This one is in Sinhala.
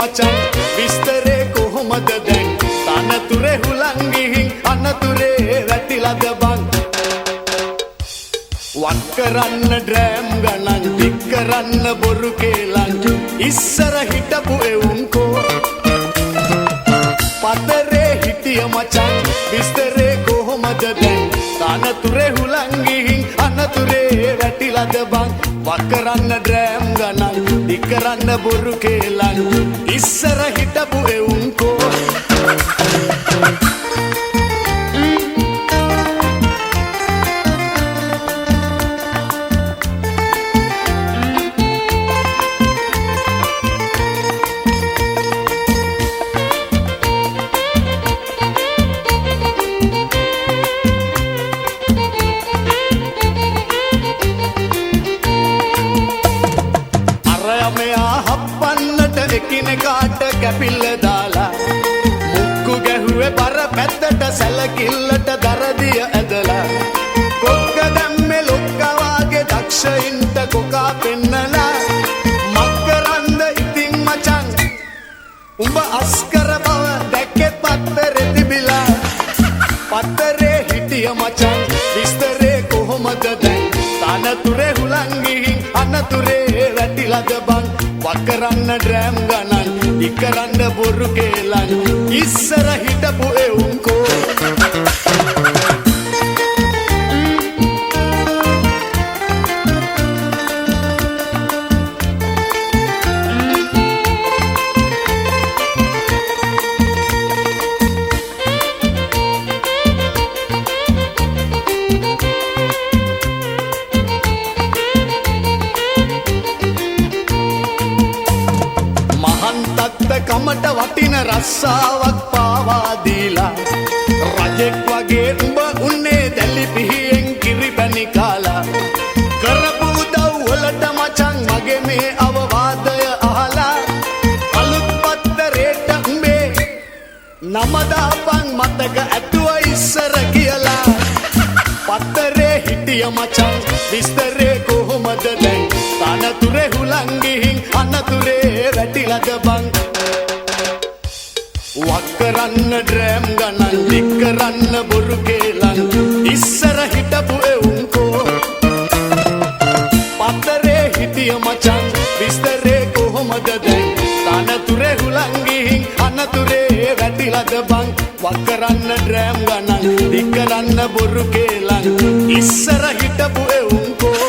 මචං විස්තරේ කොහොමද දැන් තනතුරේ හුලං ගිහින් අනතුරේ වැටිලාද බං වත් කරන්න ඩ්‍රෑම් ගණන් ටික් කරන්න බොරු කේලන් ඉස්සර හිටපු එවුන්කෝ පතරේ හිටිය මචං විස්තරේ කොහොමද දැන් තනතුරේ හුලං ගිහින් අනතුරේ වැටිලාද බං වත් කරන්න ඩ්‍රෑම් ගණන් ටික් කරන්න බොරු කේලන් ඉස්සර හිටපු එවුන්කෝ එකිනෙකාට කැපිල්ල දාලා මුක්කු ගැහුවේ බර පැත්තට සැලකිල්ලට දරදිය ඇදලා කොක්ක දැම්මේ ලොක්කවාගේ දක්ෂයින්ට කොකා පෙන්නලා මක්කරන්ද ඉතින් මචං උඹ අස්කර බව දැක්කෙත් පත්තරේ තිබිලා පත්තරේ හිටිය මචං විස්තරේ කොහොමද දැන් තනතුරේ හුලං ගිහින් අනතුරේ වැටිලාද බං වත් කරන්න ඩ්‍රෑම් ගණන් ටික් කරන්න බොරු කේලන් ඉස්සර හිටපු එවුන්කෝ කමට වටින රස්සාවක් පාවා දීලා රජෙක් වගේ උඹ උන්නේ දැලි පිහියෙන් කිරි පැණි කාලා කරපු උදව් වලට මචං මගේ මේ අවවාදය අහලා අලුත් පත්තරේට උඹේ නම දාපන් මතක ඇතුව ඉස්සර කියලා පත්තරේ හිටිය මචං විස්තරේ කොහොමද දැන් තනතුරේ හුලං ගිහින් අනතුරේ වැටිලාද බං වත් කරන්න ඩ්‍රෑම් ගණන් ටික් කරන්න බොරු කේලන් ඉස්සර හිටපු එවුන්කෝ පතරේ හිටිය මචං විස්තරේ කොහොමද දැන් තනතුරේ හුලං ගිහින් අනතුරේ වැටිලාද බං වත් කරන්න ඩ්‍රෑම් ගණන් ටික් කරන්න බොරු කේලන් ඉස්සර හිටපු එවුන්කෝ